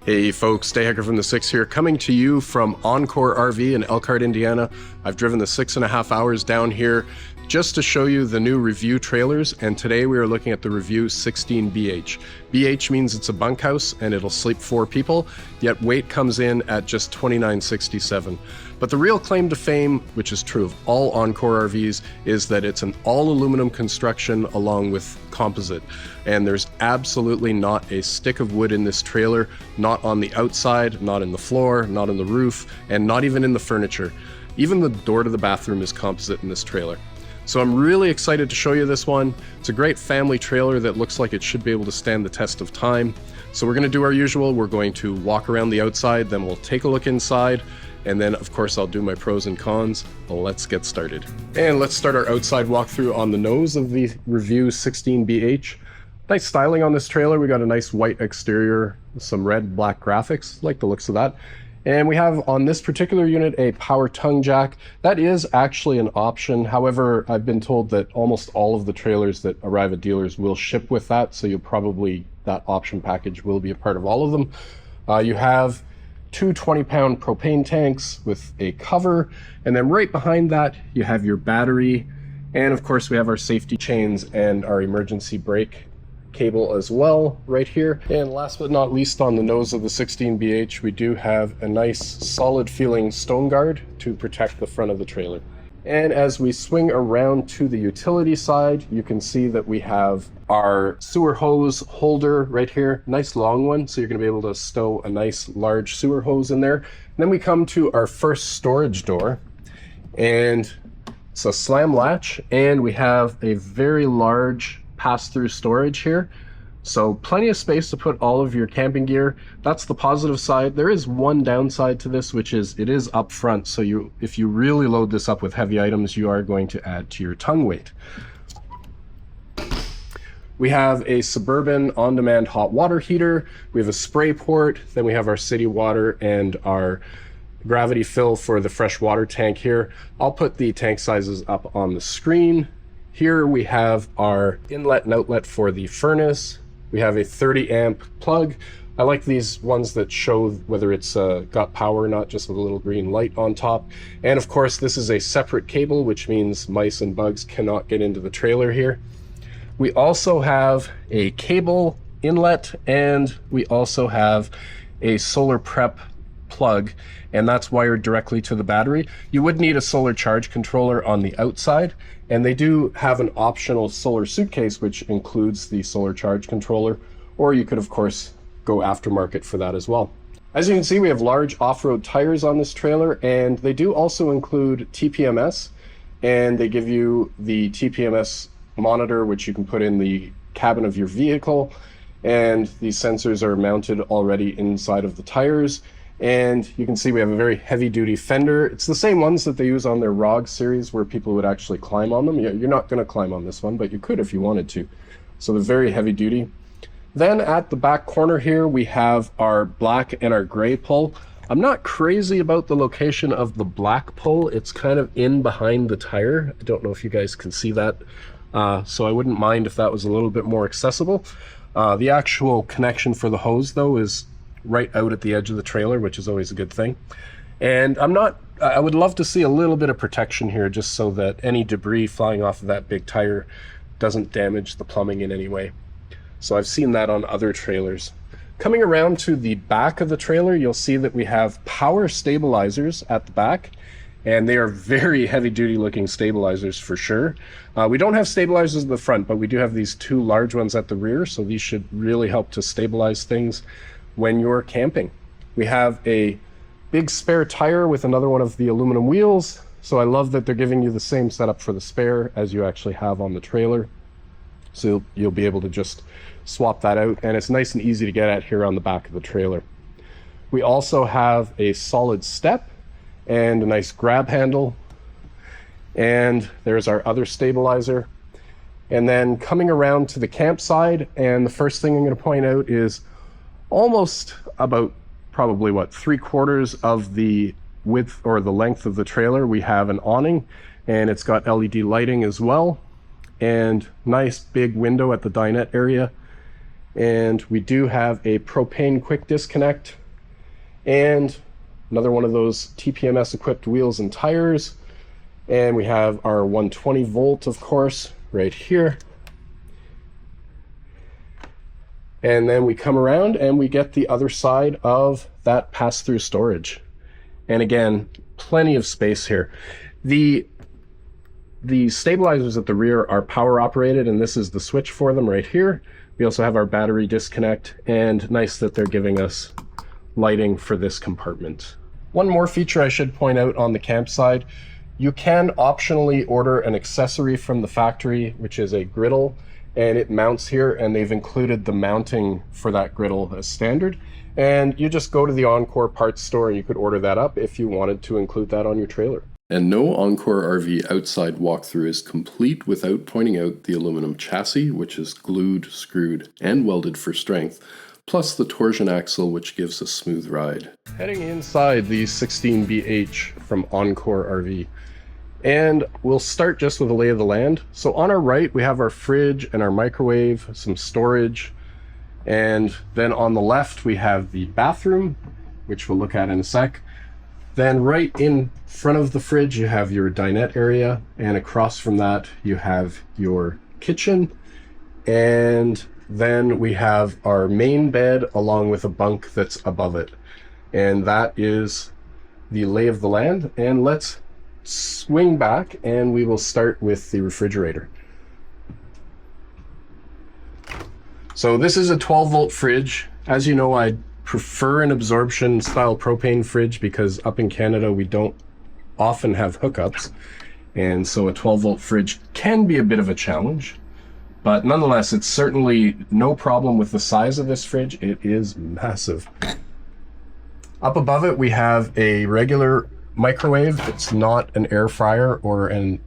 Hey folks, Dayhiker from the 6 here, coming to you from Encore RV in Elkhart, Indiana. I've driven the 6.5 hours down here just to show you the new Revue trailers, and today we are looking at the Revue 16BH. BH means it's a bunkhouse and it'll sleep 4 people, yet weight comes in at just $29.67. But the real claim to fame, which is true of all Encore RVs, is that it's an all aluminum construction along with composite. And there's absolutely not a stick of wood in this trailer, not on the outside, not in the floor, not on the roof, and not even in the furniture. Even the door to the bathroom is composite in this trailer. So I'm really excited to show you this one. It's a great family trailer that looks like it should be able to stand the test of time. So we're going to do our usual. We're going to walk around the outside, then we'll take a look inside, and then of course I'll do my pros and cons. Let's get started. And let's start our outside walkthrough on the nose of the Revue 16BH. Nice styling on this trailer. We got a nice white exterior, some red black graphics, like the looks of that. And we have on this particular unit a power tongue jack. That is actually an option. However, I've been told that almost all of the trailers that arrive at dealers will ship with that, so that option package will be a part of all of them. You have 2 20-pound propane tanks with a cover, and then right behind that you have your battery, and of course we have our safety chains and our emergency brake cable as well right here. And last but not least, on the nose of the 16BH, we do have a nice solid feeling stone guard to protect the front of the trailer. And as we swing around to the utility side, you can see that we have our sewer hose holder right here, nice long one, so you're going to be able to stow a nice large sewer hose in there. And then we come to our first storage door, and it's a slam latch, and we have a very large pass-through storage here, so plenty of space to put all of your camping gear. That's the positive side. There is one downside to this, which is it is up front, so if you really load this up with heavy items, you are going to add to your tongue weight. We have a Suburban on-demand hot water heater, we have a spray port, then we have our city water and our gravity fill for the fresh water tank here. I'll put the tank sizes up on the screen. Here we have our inlet and outlet for the furnace. We have a 30 amp plug. I like these ones that show whether it's got power or not, just with a little green light on top. And of course, this is a separate cable, which means mice and bugs cannot get into the trailer here. We also have a cable inlet, and we also have a solar prep plug, and that's wired directly to the battery. You would need a solar charge controller on the outside, and they do have an optional solar suitcase which includes the solar charge controller, or you could of course go aftermarket for that as well. As you can see, we have large off-road tires on this trailer, and they do also include TPMS, and they give you the TPMS monitor which you can put in the cabin of your vehicle, and these sensors are mounted already inside of the tires. And you can see we have a very heavy duty fender. It's the same ones that they use on their ROG series where people would actually climb on them. You're not going to climb on this one, but you could if you wanted to. So they're very heavy duty. Then at the back corner here, we have our black and our gray pole. I'm not crazy about the location of the black pole. It's kind of in behind the tire. I don't know if you guys can see that. So I wouldn't mind if that was a little bit more accessible. The actual connection for the hose though is right out at the edge of the trailer, which is always a good thing. And I would love to see a little bit of protection here just so that any debris flying off of that big tire doesn't damage the plumbing in any way. So I've seen that on other trailers. Coming around to the back of the trailer, you'll see that we have power stabilizers at the back, and they are very heavy duty looking stabilizers for sure. We don't have stabilizers in the front, but we do have these 2 large ones at the rear, so these should really help to stabilize things when you're camping. We have a big spare tire with another one of the aluminum wheels, so I love that they're giving you the same setup for the spare as you actually have on the trailer, so you'll be able to just swap that out, and it's nice and easy to get at here on the back of the trailer. We also have a solid step and a nice grab handle, and there's our other stabilizer. And then coming around to the campsite, and the first thing I'm going to point out is almost about probably 3/4 of the width or the length of the trailer we have an awning, and it's got LED lighting as well, and nice big window at the dinette area. And we do have a propane quick disconnect and another one of those TPMS equipped wheels and tires. And we have our 120 volt, of course, right here. And then we come around and we get the other side of that pass-through storage. And again, plenty of space here. The stabilizers at the rear are power operated, and this is the switch for them right here. We also have our battery disconnect, and nice that they're giving us lighting for this compartment. One more feature I should point out on the campsite, you can optionally order an accessory from the factory, which is a griddle, and it mounts here, and they've included the mounting for that griddle as standard. And you just go to the Encore parts store and you could order that up if you wanted to include that on your trailer. And no Encore RV outside walkthrough is complete without pointing out the aluminum chassis, which is glued, screwed, and welded for strength, plus the torsion axle, which gives a smooth ride. Heading inside the 16BH from Encore RV. And we'll start just with a lay of the land. So on our right, we have our fridge and our microwave, some storage. And then on the left, we have the bathroom, which we'll look at in a sec. Then right in front of the fridge, you have your dinette area. And across from that, you have your kitchen. And then we have our main bed along with a bunk that's above it. And that is the lay of the land. And let's swing back and we will start with the refrigerator. So this is a 12 volt fridge. As you know, I prefer an absorption style propane fridge because up in Canada we don't often have hookups, and so a 12 volt fridge can be a bit of a challenge, but nonetheless it's certainly no problem with the size of this fridge. It is massive. Up above it we have a regular microwave. It's not an air fryer or an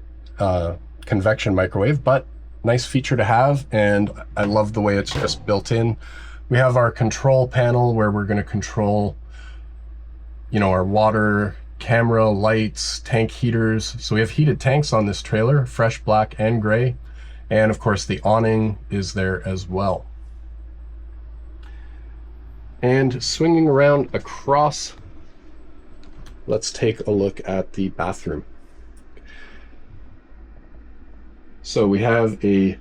convection microwave, but nice feature to have, and I love the way it's just built in. We have our control panel where we're going to control, our water, camera, lights, tank heaters. So we have heated tanks on this trailer, fresh black and gray, and of course the awning is there as well. And swinging around across, let's take a look at the bathroom. So we have a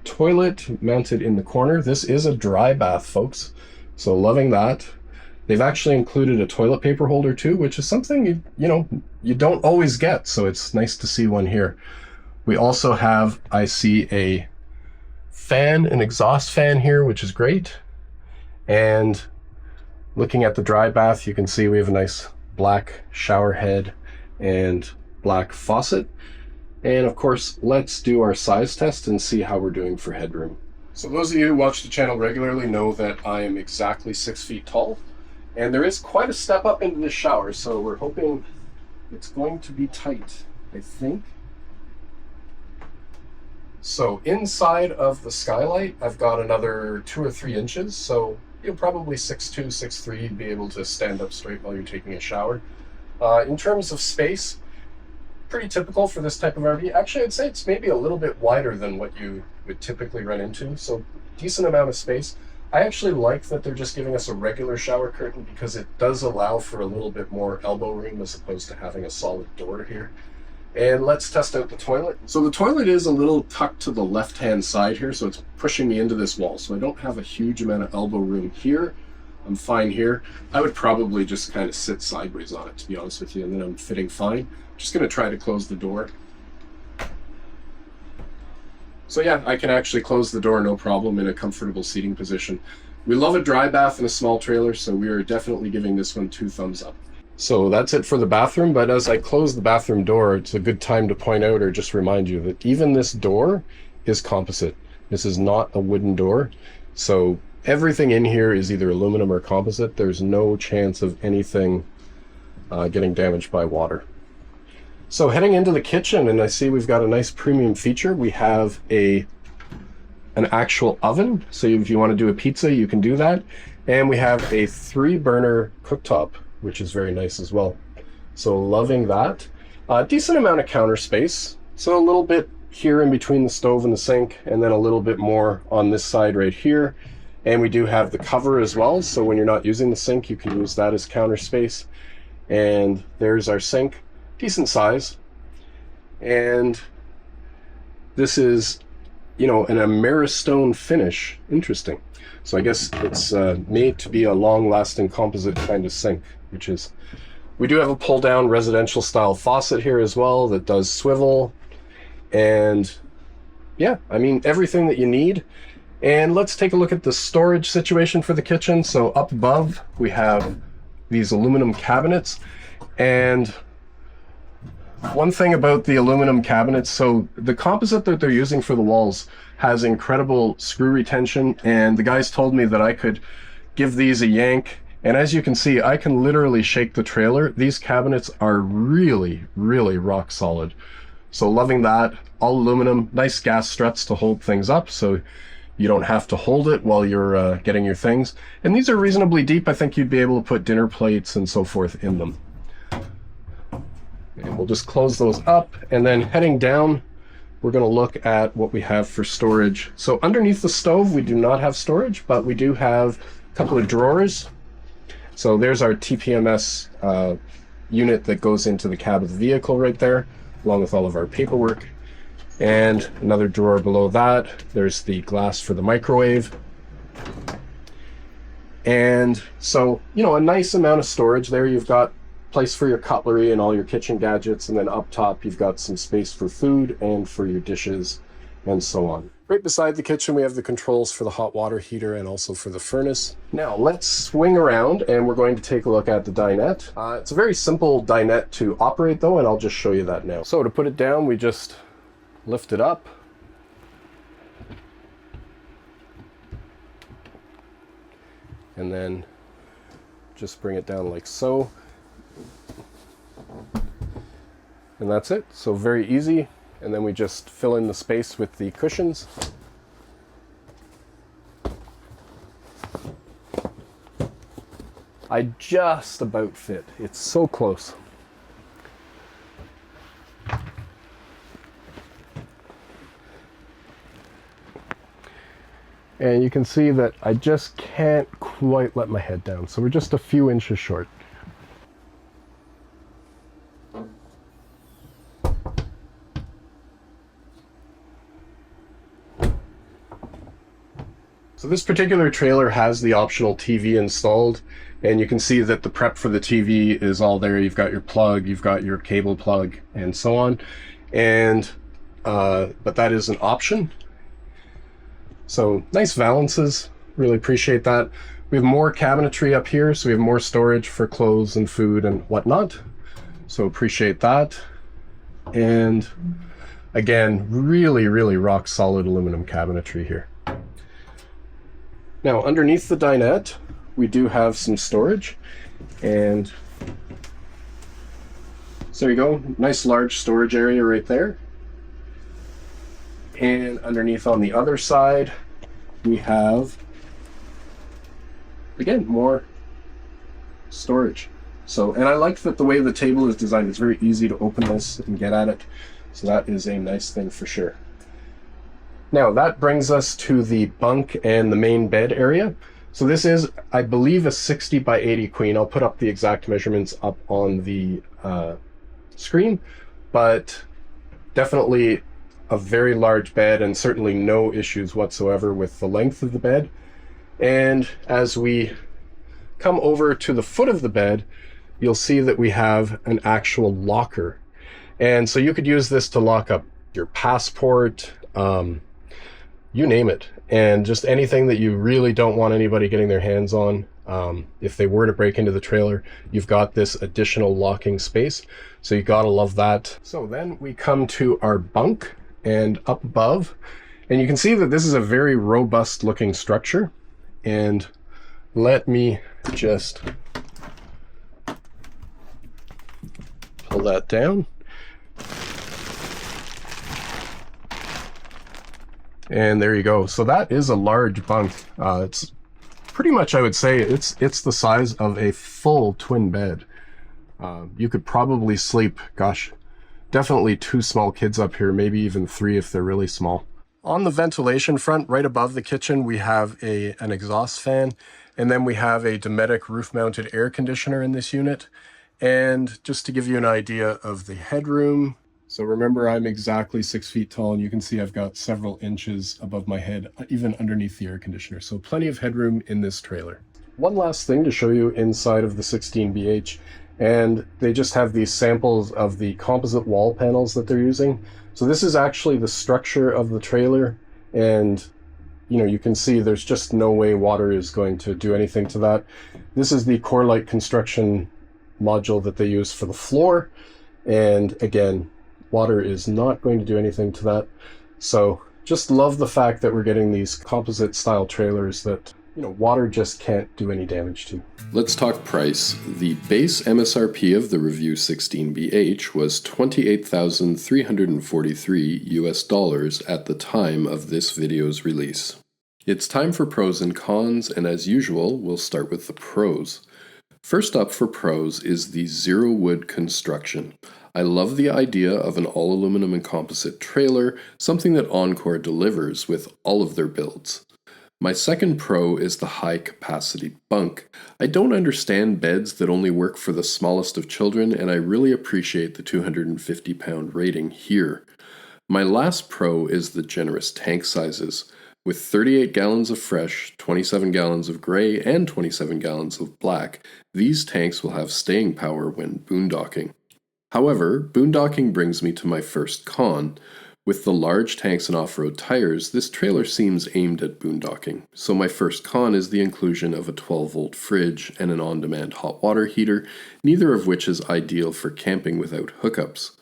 toilet mounted in the corner. This is a dry bath, folks, so loving that. They've actually included a toilet paper holder too, which is something you don't always get, so it's nice to see one here. We also have, I see, a fan, an exhaust fan here, which is great. And looking at the dry bath, you can see we have a nice black shower head and black faucet. And of course, let's do our size test and see how we're doing for headroom. So those of you who watch the channel regularly know that I am exactly 6 feet tall, and there is quite a step up into the shower, so we're hoping it's going to be tight, I think. So inside of the skylight, I've got another 2 or 3 inches, so you'll probably 6'2", 6'3", be able to stand up straight while you're taking a shower. In terms of space, pretty typical for this type of RV. Actually, I'd say it's maybe a little bit wider than what you would typically run into, so decent amount of space. I actually like that they're just giving us a regular shower curtain because it does allow for a little bit more elbow room as opposed to having a solid door here. And let's test out the toilet. So the toilet is a little tucked to the left-hand side here, so it's pushing me into this wall. So I don't have a huge amount of elbow room here. I'm fine here. I would probably just kind of sit sideways on it, to be honest with you, and then I'm fitting fine. Just going to try to close the door. So yeah, I can actually close the door no problem in a comfortable seating position. We love a dry bath in a small trailer, so we are definitely giving this one 2 thumbs up. So that's it for the bathroom, but as I close the bathroom door, it's a good time to point out or just remind you that even this door is composite. This is not a wooden door, so everything in here is either aluminum or composite. There's no chance of anything getting damaged by water. So heading into the kitchen, and I see we've got a nice premium feature. We have an actual oven, so if you want to do a pizza, you can do that. And we have a 3-burner cooktop, which is very nice as well. So loving that. Decent amount of counter space. So a little bit here in between the stove and the sink, and then a little bit more on this side right here. And we do have the cover as well, so when you're not using the sink, you can use that as counter space. And there's our sink, decent size. And this is, you know, an Ameristone finish. Interesting. So I guess it's made to be a long-lasting composite kind of sink, which is... We do have a pull-down residential style faucet here as well that does swivel. And yeah, I mean, everything that you need. And let's take a look at the storage situation for the kitchen. So up above, we have these aluminum cabinets. And one thing about the aluminum cabinets, so the composite that they're using for the walls has incredible screw retention. And the guys told me that I could give these a yank. And as you can see, I can literally shake the trailer. These cabinets are really, really rock solid. So loving that. All aluminum, nice gas struts to hold things up, so you don't have to hold it while you're getting your things. And these are reasonably deep. I think you'd be able to put dinner plates and so forth in them. And we'll just close those up. And then heading down, we're going to look at what we have for storage. So underneath the stove, we do not have storage, but we do have a couple of drawers. So there's our TPMS unit that goes into the cab of the vehicle right there, along with all of our paperwork. And another drawer below that, there's the glass for the microwave. And so, you know, a nice amount of storage there. You've got place for your cutlery and all your kitchen gadgets, and then up top you've got some space for food and for your dishes and so on. Right beside the kitchen, we have the controls for the hot water heater and also for the furnace. Now let's swing around and we're going to take a look at the dinette. It's a very simple dinette to operate though, and I'll just show you that now. So to put it down, we just lift it up. And then just bring it down like so. And that's it. So very easy. And then we just fill in the space with the cushions. I just about fit. It's so close. And you can see that I just can't quite let my head down. So we're just a few inches short. So this particular trailer has the optional TV installed, and you can see that the prep for the TV is all there. You've got your plug, you've got your cable plug, and so on. And but that is an option. So nice valances, really appreciate that. We have more cabinetry up here, so we have more storage for clothes and food and whatnot. So appreciate that. And again, really, really rock solid aluminum cabinetry here. Now, underneath the dinette, we do have some storage, and so there you go, nice large storage area right there. And underneath on the other side, we have, again, more storage. So, and I like that the way the table is designed, it's very easy to open this and get at it. So that is a nice thing for sure. Now that brings us to the bunk and the main bed area. So this is, I believe, a 60 by 80 queen. I'll put up the exact measurements up on the screen, but definitely a very large bed and certainly no issues whatsoever with the length of the bed. And as we come over to the foot of the bed, you'll see that we have an actual locker. And so you could use this to lock up your passport, you name it, and just anything that you really don't want anybody getting their hands on. If they were to break into the trailer, you've got this additional locking space, so you gotta love that. So then we come to our bunk, and up above, and you can see that this is a very robust looking structure. And let me just pull that down. And there you go. So that is a large bunk. It's pretty much, I would say, it's the size of a full twin bed. You could probably sleep, gosh, definitely 2 small kids up here, maybe even 3 if they're really small. On the ventilation front, right above the kitchen, we have an exhaust fan, and then we have a Dometic roof-mounted air conditioner in this unit. And just to give you an idea of the headroom, so remember I'm exactly 6 feet tall, and you can see I've got several inches above my head, even underneath the air conditioner. So plenty of headroom in this trailer. One last thing to show you inside of the 16BH, and they just have these samples of the composite wall panels that they're using. So this is actually the structure of the trailer, and you can see there's just no way water is going to do anything to that. This is the Core construction module that they use for the floor, and again, water is not going to do anything to that. So just love the fact that we're getting these composite style trailers that water just can't do any damage to. Let's talk price. The base MSRP of the Revue 16BH was $28,343 US at the time of this video's release. It's time for pros and cons, and as usual, we'll start with the pros. First up for pros is the zero wood construction. I love the idea of an all aluminum and composite trailer, something that Encore delivers with all of their builds. My second pro is the high capacity bunk. I don't understand beds that only work for the smallest of children, and I really appreciate the 250-pound rating here. My last pro is the generous tank sizes. With 38 gallons of fresh, 27 gallons of gray, and 27 gallons of black, these tanks will have staying power when boondocking. However, boondocking brings me to my first con. With the large tanks and off-road tires, this trailer seems aimed at boondocking, so my first con is the inclusion of a 12-volt fridge and an on-demand hot water heater, neither of which is ideal for camping without hookups.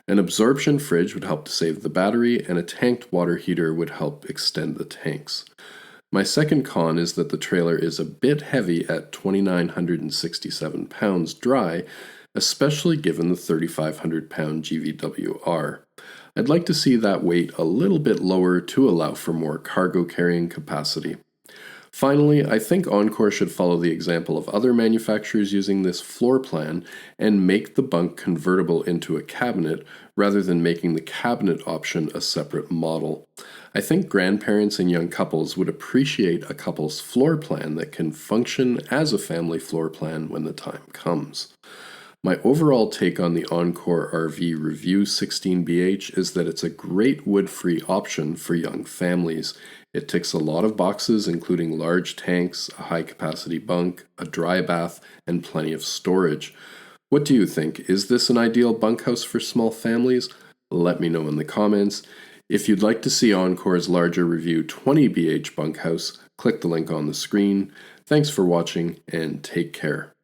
An absorption fridge would help to save the battery, and a tanked water heater would help extend the tanks. My second con is that the trailer is a bit heavy at 2,967 pounds dry, especially given the 3,500-pound GVWR. I'd like to see that weight a little bit lower to allow for more cargo carrying capacity. Finally, I think Encore should follow the example of other manufacturers using this floor plan and make the bunk convertible into a cabinet rather than making the cabinet option a separate model. I think grandparents and young couples would appreciate a couple's floor plan that can function as a family floor plan when the time comes. My overall take on the Encore RV Revue 16BH is that it's a great wood-free option for young families. It ticks a lot of boxes, including large tanks, a high-capacity bunk, a dry bath, and plenty of storage. What do you think? Is this an ideal bunkhouse for small families? Let me know in the comments. If you'd like to see Encore's larger Revue 20BH bunkhouse, click the link on the screen. Thanks for watching, and take care.